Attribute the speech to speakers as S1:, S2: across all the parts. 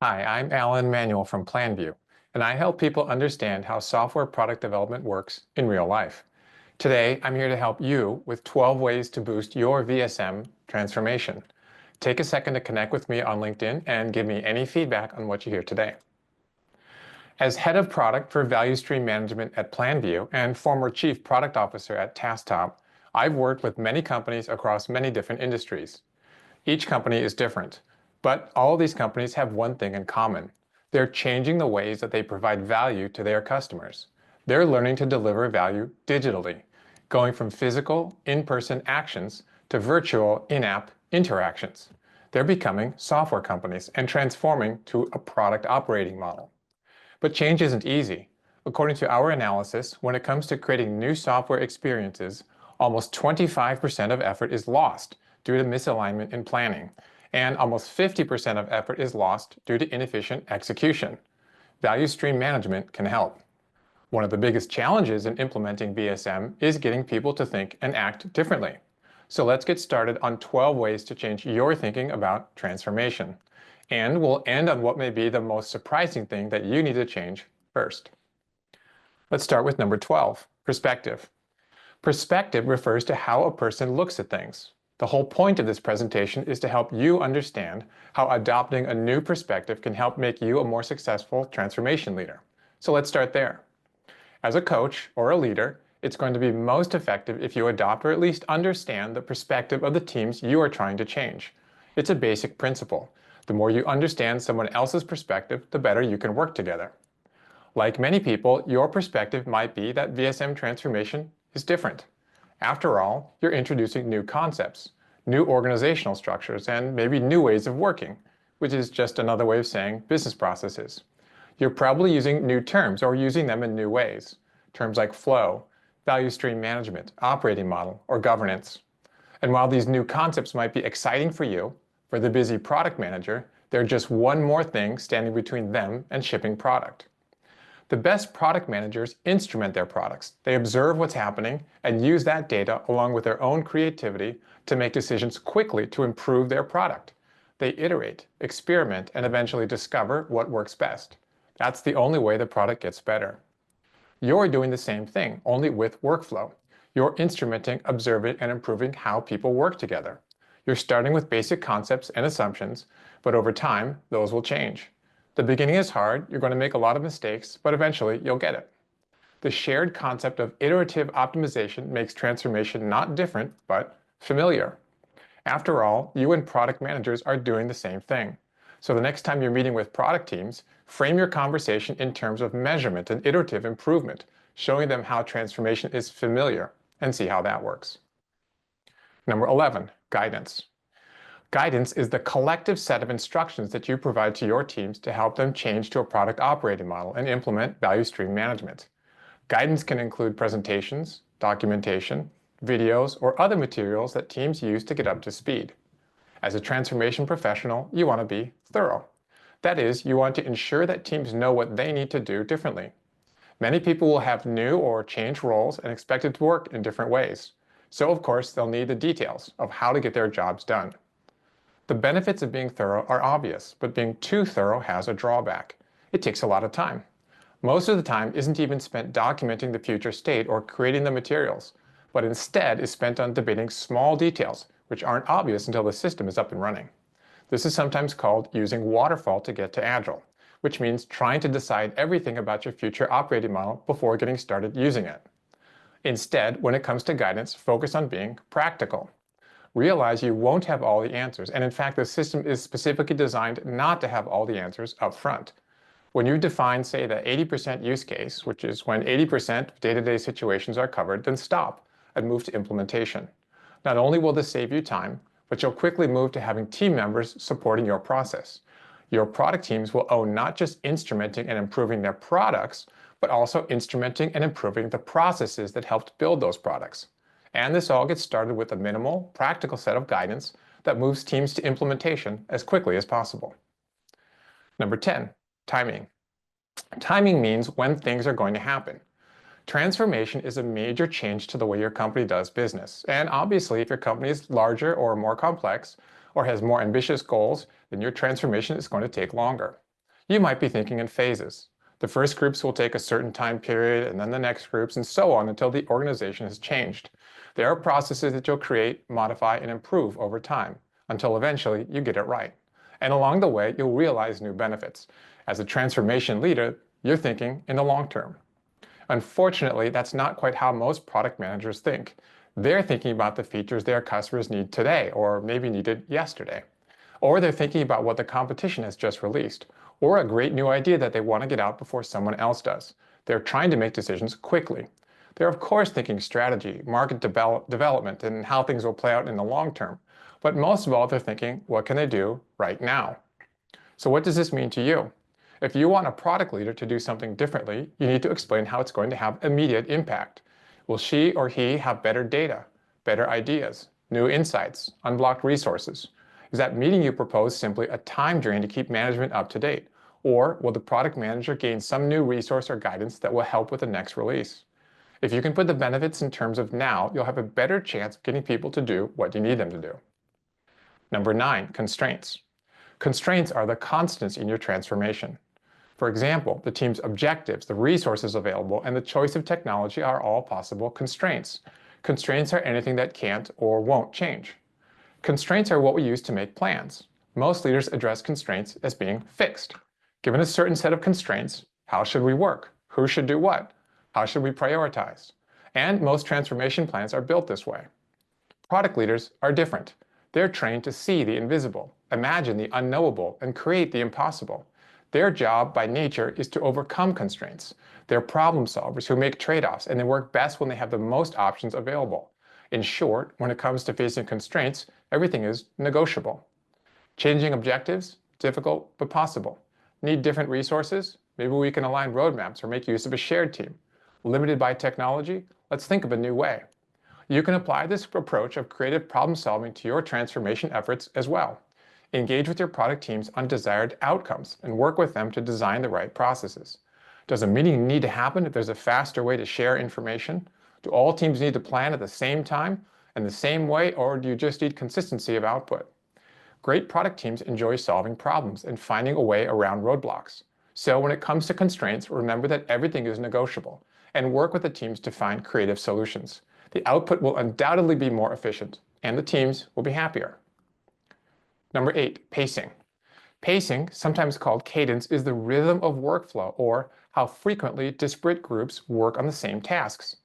S1: Hi, I'm Manuel from Planview, and I help people understand how software product development works in real life. Today, I'm here to help you with 12 ways to boost your VSM transformation. Take a second to connect with me on LinkedIn and give me any feedback on what you hear today. As head of product for value stream management at Planview and former chief product officer at TaskTop, I've worked with many companies across many different industries. Each company is different, but all of these companies have one thing in common. They're changing the ways that they provide value to their customers. They're learning to deliver value digitally, going from physical, in-person actions to virtual, in-app interactions. They're becoming software companies and transforming to a product operating model. But change isn't easy. According to our analysis, when it comes to creating new software experiences, almost 25% of effort is lost due to misalignment in planning, and almost 50% of effort is lost due to inefficient execution. Value stream management can help. One of the biggest challenges in implementing VSM is getting people to think and act differently. So let's get started on 12 ways to change your thinking about transformation. And we'll end on what may be the most surprising thing that you need to change first. Let's start with number 12, perspective. Perspective refers to how a person looks at things. The whole point of this presentation is to help you understand how adopting a new perspective can help make you a more successful transformation leader. So let's start there. As a coach or a leader, it's going to be most effective if you adopt or at least understand the perspective of the teams you are trying to change. It's a basic principle. The more you understand someone else's perspective, the better you can work together. Like many people, your perspective might be that VSM transformation is different. After all, you're introducing new concepts, new organizational structures, and maybe new ways of working, which is just another way of saying business processes. You're probably using new terms or using them in new ways. Terms like flow, value stream management, operating model, or governance. And while these new concepts might be exciting for you, for the busy product manager, they're just one more thing standing between them and shipping product. The best product managers instrument their products. They observe what's happening and use that data along with their own creativity to make decisions quickly to improve their product. They iterate, experiment, and eventually discover what works best. That's the only way the product gets better. You're doing the same thing, only with workflow. You're instrumenting, observing, and improving how people work together. You're starting with basic concepts and assumptions, but over time, those will change. The beginning is hard, you're going to make a lot of mistakes, but eventually you'll get it. The shared concept of iterative optimization makes transformation not different, but familiar. After all, you and product managers are doing the same thing. So the next time you're meeting with product teams, frame your conversation in terms of measurement and iterative improvement, showing them how transformation is familiar, and see how that works. Number 11, guidance. Guidance is the collective set of instructions that you provide to your teams to help them change to a product operating model and implement value stream management. Guidance can include presentations, documentation, videos, or other materials that teams use to get up to speed. As a transformation professional, you want to be thorough. That is, you want to ensure that teams know what they need to do differently. Many people will have new or changed roles and expect it to work in different ways. So of course, they'll need the details of how to get their jobs done. The benefits of being thorough are obvious, but being too thorough has a drawback. It takes a lot of time. Most of the time isn't even spent documenting the future state or creating the materials, but instead is spent on debating small details, which aren't obvious until the system is up and running. This is sometimes called using waterfall to get to agile, which means trying to decide everything about your future operating model before getting started using it. Instead, when it comes to guidance, focus on being practical. Realize you won't have all the answers, and in fact, the system is specifically designed not to have all the answers up front. When you define, say, the 80% use case, which is when 80% of day-to-day situations are covered, then stop and move to implementation. Not only will this save you time, but you'll quickly move to having team members supporting your process. Your product teams will own not just instrumenting and improving their products, but also instrumenting and improving the processes that helped build those products. And this all gets started with a minimal, practical set of guidance that moves teams to implementation as quickly as possible. Number 10, timing. Timing means when things are going to happen. Transformation is a major change to the way your company does business. And obviously, if your company is larger or more complex or has more ambitious goals, then your transformation is going to take longer. You might be thinking in phases. The first groups will take a certain time period, and then the next groups, and so on until the organization has changed. There are processes that you'll create, modify, and improve over time, until eventually you get it right. And along the way, you'll realize new benefits. As a transformation leader, you're thinking in the long term. Unfortunately, that's not quite how most product managers think. They're thinking about the features their customers need today, or maybe needed yesterday. Or they're thinking about what the competition has just released, or a great new idea that they want to get out before someone else does. They're trying to make decisions quickly. They're of course thinking strategy, market development, and how things will play out in the long term. But most of all, they're thinking, what can they do right now? So what does this mean to you? If you want a product leader to do something differently, you need to explain how it's going to have immediate impact. Will she or he have better data, better ideas, new insights, unblocked resources? Is that meeting you propose simply a time drain to keep management up to date? Or will the product manager gain some new resource or guidance that will help with the next release? If you can put the benefits in terms of now, you'll have a better chance of getting people to do what you need them to do. Number 9, constraints. Constraints are the constants in your transformation. For example, the team's objectives, the resources available, and the choice of technology are all possible constraints. Constraints are anything that can't or won't change. Constraints are what we use to make plans. Most leaders address constraints as being fixed. Given a certain set of constraints, how should we work? Who should do what? How should we prioritize? And most transformation plans are built this way. Product leaders are different. They're trained to see the invisible, imagine the unknowable, and create the impossible. Their job by nature is to overcome constraints. They're problem solvers who make trade-offs, and they work best when they have the most options available. In short, when it comes to facing constraints, everything is negotiable. Changing objectives? Difficult, but possible. Need different resources? Maybe we can align roadmaps or make use of a shared team. Limited by technology? Let's think of a new way. You can apply this approach of creative problem solving to your transformation efforts as well. Engage with your product teams on desired outcomes and work with them to design the right processes. Does a meeting need to happen if there's a faster way to share information? Do all teams need to plan at the same time and the same way, or do you just need consistency of output? Great product teams enjoy solving problems and finding a way around roadblocks. So when it comes to constraints, remember that everything is negotiable and work with the teams to find creative solutions. The output will undoubtedly be more efficient and the teams will be happier. Number 8, pacing. Pacing, sometimes called cadence, is the rhythm of workflow, or how frequently disparate groups work on the same tasks.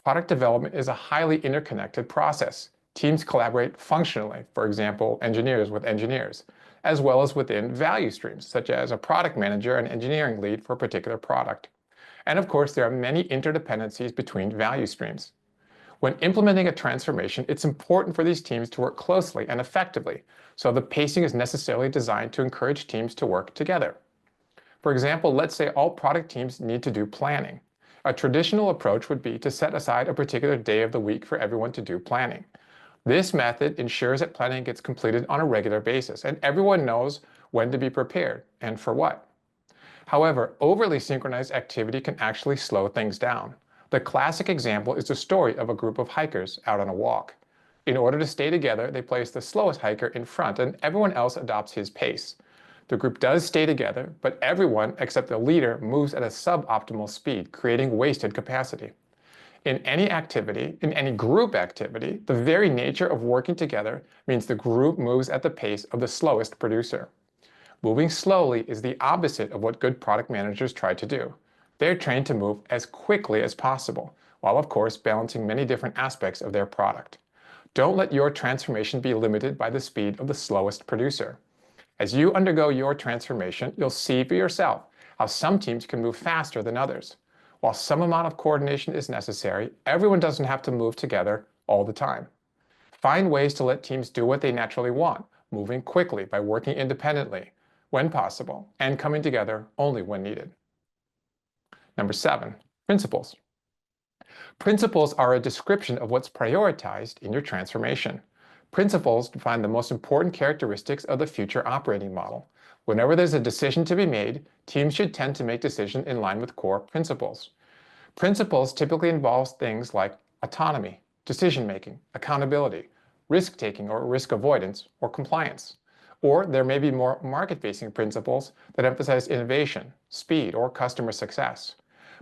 S1: Product development is a highly interconnected process. Teams collaborate functionally, for example, engineers with engineers, as well as within value streams, such as a product manager and engineering lead for a particular product. And of course, there are many interdependencies between value streams. When implementing a transformation, it's important for these teams to work closely and effectively, so the pacing is necessarily designed to encourage teams to work together. For example, let's say all product teams need to do planning. A traditional approach would be to set aside a particular day of the week for everyone to do planning. This method ensures that planning gets completed on a regular basis, and everyone knows when to be prepared and for what. However, overly synchronized activity can actually slow things down. The classic example is the story of a group of hikers out on a walk. In order to stay together, they place the slowest hiker in front and everyone else adopts his pace. The group does stay together, but everyone except the leader moves at a suboptimal speed, creating wasted capacity. In any activity, in any group activity, the very nature of working together means the group moves at the pace of the slowest producer. Moving slowly is the opposite of what good product managers try to do. They're trained to move as quickly as possible, while of course balancing many different aspects of their product. Don't let your transformation be limited by the speed of the slowest producer. As you undergo your transformation, you'll see for yourself how some teams can move faster than others. While some amount of coordination is necessary, everyone doesn't have to move together all the time. Find ways to let teams do what they naturally want, moving quickly by working independently, when possible, and coming together only when needed. Number 7, principles. Principles are a description of what's prioritized in your transformation. Principles define the most important characteristics of the future operating model. Whenever there's a decision to be made, teams should tend to make decisions in line with core principles. Principles typically involve things like autonomy, decision-making, accountability, risk-taking or risk avoidance, or compliance. Or there may be more market-facing principles that emphasize innovation, speed, or customer success.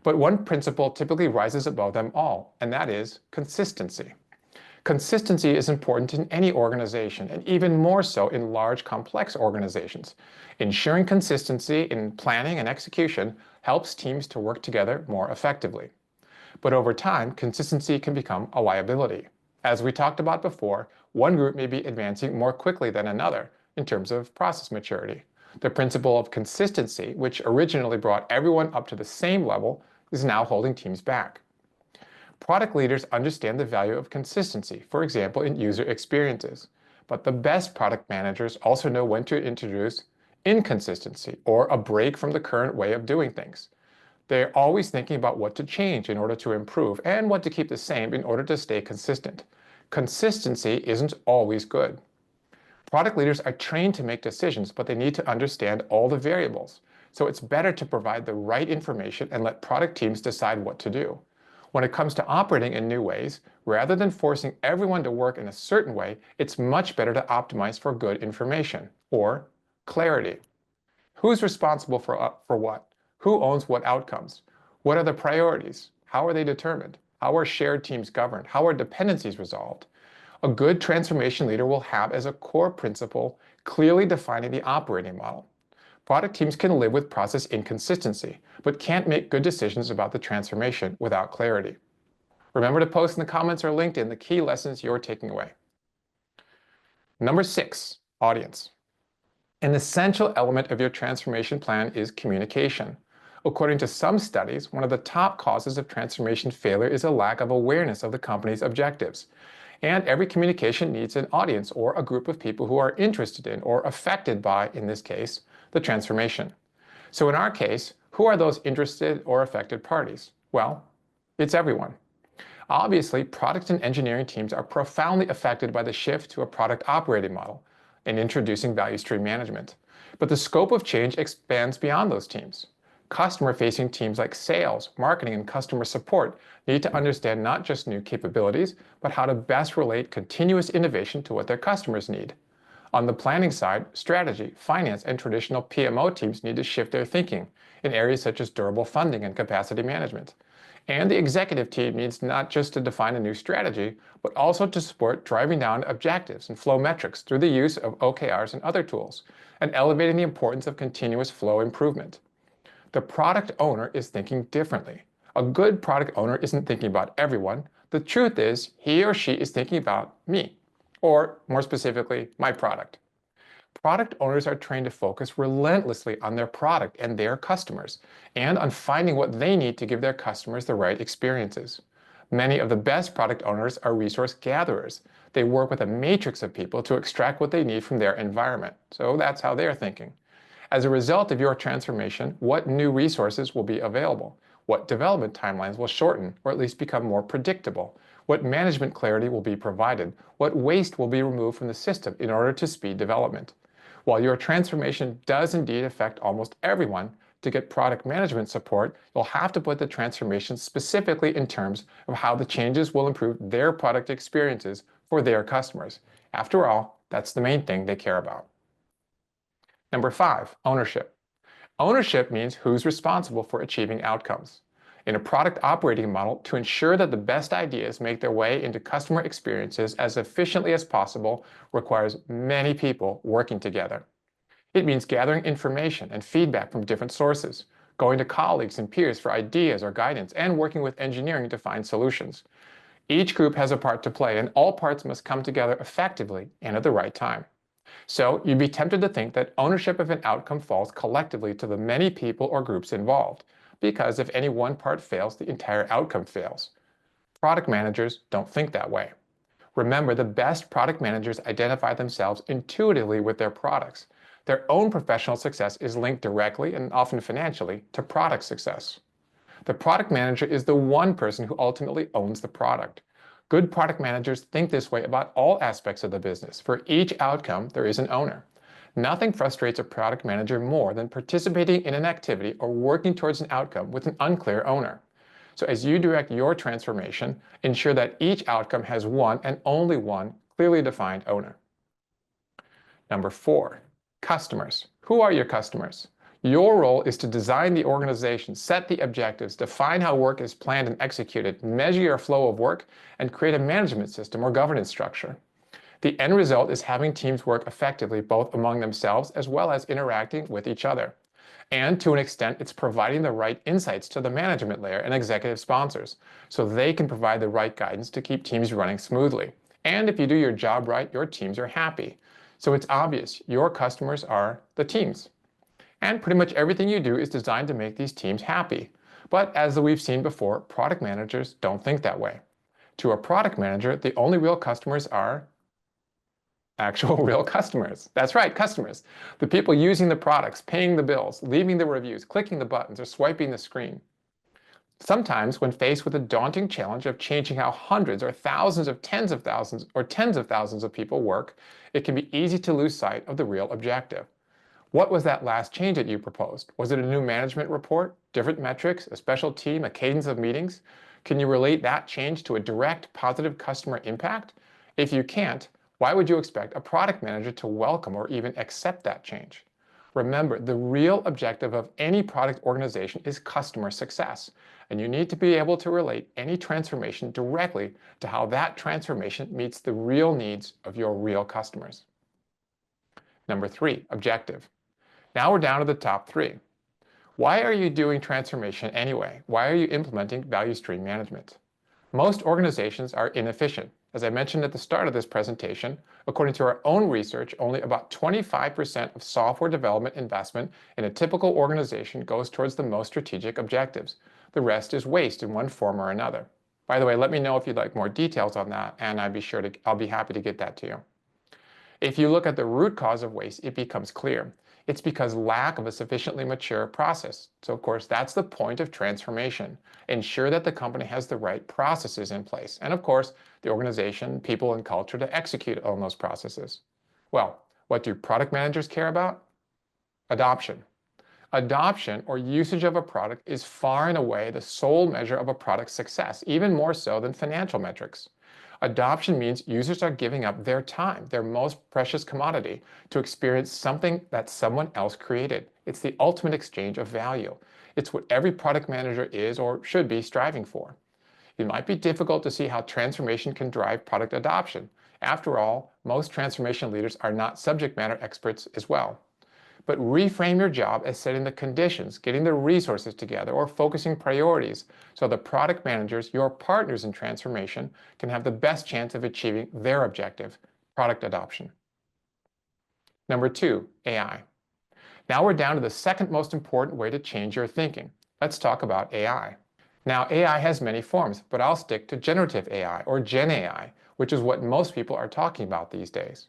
S1: But one principle typically rises above them all, and that is consistency. Consistency is important in any organization, and even more so in large, complex organizations. Ensuring consistency in planning and execution helps teams to work together more effectively. But over time, consistency can become a liability. As we talked about before, one group may be advancing more quickly than another in terms of process maturity. The principle of consistency, which originally brought everyone up to the same level, is now holding teams back. Product leaders understand the value of consistency, for example, in user experiences. But the best product managers also know when to introduce inconsistency or a break from the current way of doing things. They're always thinking about what to change in order to improve and what to keep the same in order to stay consistent. Consistency isn't always good. Product leaders are trained to make decisions, but they need to understand all the variables. So it's better to provide the right information and let product teams decide what to do. When it comes to operating in new ways, rather than forcing everyone to work in a certain way, it's much better to optimize for good information, or clarity. Who's responsible for what? Who owns what outcomes? What are the priorities? How are they determined? How are shared teams governed? How are dependencies resolved? A good transformation leader will have as a core principle clearly defining the operating model. Product teams can live with process inconsistency, but can't make good decisions about the transformation without clarity. Remember to post in the comments or LinkedIn the key lessons you're taking away. Number 6, audience. An essential element of your transformation plan is communication. According to some studies, one of the top causes of transformation failure is a lack of awareness of the company's objectives. And every communication needs an audience or a group of people who are interested in or affected by, in this case, the transformation. So in our case, who are those interested or affected parties? Well, it's everyone. Obviously, product and engineering teams are profoundly affected by the shift to a product operating model and introducing value stream management. But the scope of change expands beyond those teams. Customer-facing teams like sales, marketing, and customer support need to understand not just new capabilities, but how to best relate continuous innovation to what their customers need. On the planning side, strategy, finance, and traditional PMO teams need to shift their thinking in areas such as durable funding and capacity management. And the executive team needs not just to define a new strategy, but also to support driving down objectives and flow metrics through the use of OKRs and other tools, and elevating the importance of continuous flow improvement. The product owner is thinking differently. A good product owner isn't thinking about everyone. The truth is, he or she is thinking about me, or more specifically, my product. Product owners are trained to focus relentlessly on their product and their customers, and on finding what they need to give their customers the right experiences. Many of the best product owners are resource gatherers. They work with a matrix of people to extract what they need from their environment. So that's how they're thinking. As a result of your transformation, what new resources will be available? What development timelines will shorten or at least become more predictable? What management clarity will be provided? What waste will be removed from the system in order to speed development? While your transformation does indeed affect almost everyone, to get product management support, you'll have to put the transformation specifically in terms of how the changes will improve their product experiences for their customers. After all, that's the main thing they care about. Number 5, ownership. Ownership means who's responsible for achieving outcomes. In a product operating model, to ensure that the best ideas make their way into customer experiences as efficiently as possible requires many people working together. It means gathering information and feedback from different sources, going to colleagues and peers for ideas or guidance, and working with engineering to find solutions. Each group has a part to play, and all parts must come together effectively and at the right time. So you'd be tempted to think that ownership of an outcome falls collectively to the many people or groups involved, because if any one part fails, the entire outcome fails. Product managers don't think that way. Remember, the best product managers identify themselves intuitively with their products. Their own professional success is linked directly and often financially to product success. The product manager is the one person who ultimately owns the product. Good product managers think this way about all aspects of the business. For each outcome, there is an owner. Nothing frustrates a product manager more than participating in an activity or working towards an outcome with an unclear owner. So as you direct your transformation, ensure that each outcome has one and only one clearly defined owner. Number 4, Customers. Who are your customers? Your role is to design the organization, set the objectives, define how work is planned and executed, measure your flow of work, and create a management system or governance structure. The end result is having teams work effectively both among themselves as well as interacting with each other. And to an extent, it's providing the right insights to the management layer and executive sponsors so they can provide the right guidance to keep teams running smoothly. And if you do your job right, your teams are happy. So it's obvious your customers are the teams. And pretty much everything you do is designed to make these teams happy. But as we've seen before, product managers don't think that way. To a product manager, the only real customers are actual real customers. That's right, customers. The people using the products, paying the bills, leaving the reviews, clicking the buttons, or swiping the screen. Sometimes, when faced with the daunting challenge of changing how hundreds or thousands of tens of thousands or tens of thousands of people work, it can be easy to lose sight of the real objective. What was that last change that you proposed? Was it a new management report, different metrics, a special team, a cadence of meetings? Can you relate that change to a direct, positive customer impact? If you can't, why would you expect a product manager to welcome or even accept that change? Remember, the real objective of any product organization is customer success, and you need to be able to relate any transformation directly to how that transformation meets the real needs of your real customers. Number 3, objective. Now we're down to the top 3. Why are you doing transformation anyway? Why are you implementing value stream management? Most organizations are inefficient. As I mentioned at the start of this presentation, according to our own research, only about 25% of software development investment in a typical organization goes towards the most strategic objectives. The rest is waste in one form or another. By the way, let me know if you'd like more details on that, and I'll be happy to get that to you. If you look at the root cause of waste, it becomes clear. It's because lack of a sufficiently mature process. So of course, that's the point of transformation. Ensure that the company has the right processes in place. And of course, the organization, people, and culture to execute on those processes. Well, what do product managers care about? Adoption. Adoption or usage of a product is far and away the sole measure of a product's success, even more so than financial metrics. Adoption means users are giving up their time, their most precious commodity, to experience something that someone else created. It's the ultimate exchange of value. It's what every product manager is or should be striving for. It might be difficult to see how transformation can drive product adoption. After all, most transformation leaders are not subject matter experts as well. But reframe your job as setting the conditions, getting the resources together, or focusing priorities so the product managers, your partners in transformation, can have the best chance of achieving their objective, product adoption. Number 2, AI. Now we're down to the second most important way to change your thinking. Let's talk about AI. Now, AI has many forms, but I'll stick to generative AI, or Gen AI, which is what most people are talking about these days.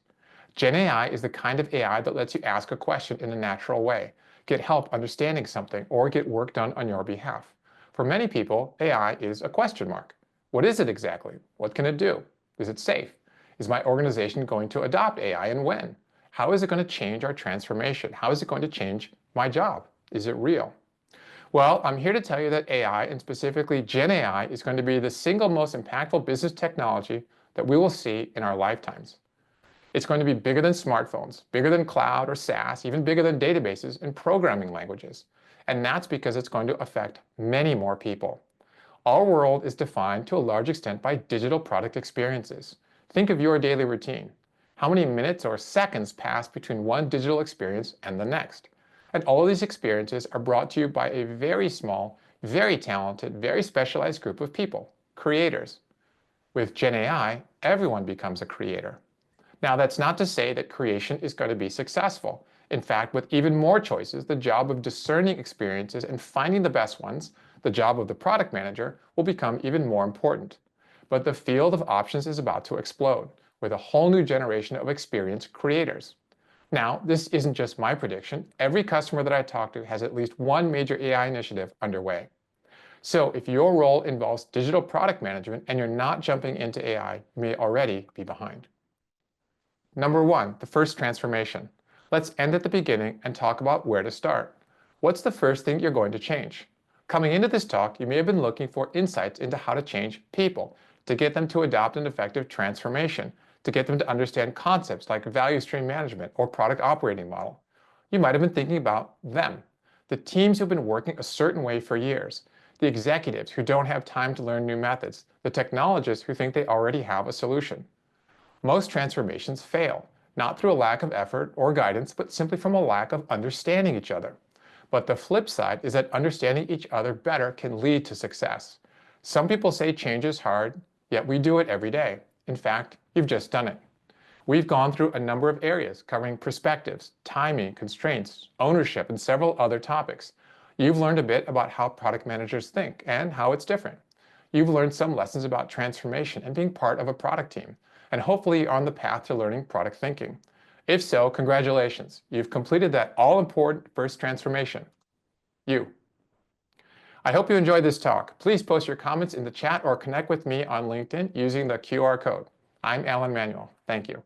S1: Gen AI is the kind of AI that lets you ask a question in a natural way, get help understanding something, or get work done on your behalf. For many people, AI is a question mark. What is it exactly? What can it do? Is it safe? Is my organization going to adopt AI, and when? How is it going to change our transformation? How is it going to change my job? Is it real? Well, I'm here to tell you that AI, and specifically Gen AI, is going to be the single most impactful business technology that we will see in our lifetimes. It's going to be bigger than smartphones, bigger than cloud or SaaS, even bigger than databases and programming languages. And that's because it's going to affect many more people. Our world is defined to a large extent by digital product experiences. Think of your daily routine. How many minutes or seconds pass between one digital experience and the next? And all of these experiences are brought to you by a very small, very talented, very specialized group of people, creators. With Gen AI, everyone becomes a creator. Now, that's not to say that creation is going to be successful. In fact, with even more choices, the job of discerning experiences and finding the best ones, the job of the product manager, will become even more important. But the field of options is about to explode, with a whole new generation of experienced creators. Now, this isn't just my prediction. Every customer that I talk to has at least one major AI initiative underway. So if your role involves digital product management and you're not jumping into AI, you may already be behind. Number 1, the first transformation. Let's end at the beginning and talk about where to start. What's the first thing you're going to change? Coming into this talk, you may have been looking for insights into how to change people, to get them to adopt an effective transformation, to get them to understand concepts like value stream management or product operating model. You might have been thinking about them, the teams who've been working a certain way for years, the executives who don't have time to learn new methods, the technologists who think they already have a solution. Most transformations fail, not through a lack of effort or guidance, but simply from a lack of understanding each other. But the flip side is that understanding each other better can lead to success. Some people say change is hard, yet we do it every day. In fact, you've just done it. We've gone through a number of areas covering perspectives, timing, constraints, ownership, and several other topics. You've learned a bit about how product managers think and how it's different. You've learned some lessons about transformation and being part of a product team, and hopefully you're on the path to learning product thinking. If so, congratulations. You've completed that all-important first transformation. You. I hope you enjoyed this talk. Please post your comments in the chat or connect with me on LinkedIn using the QR code. I'm Manuel. Thank you.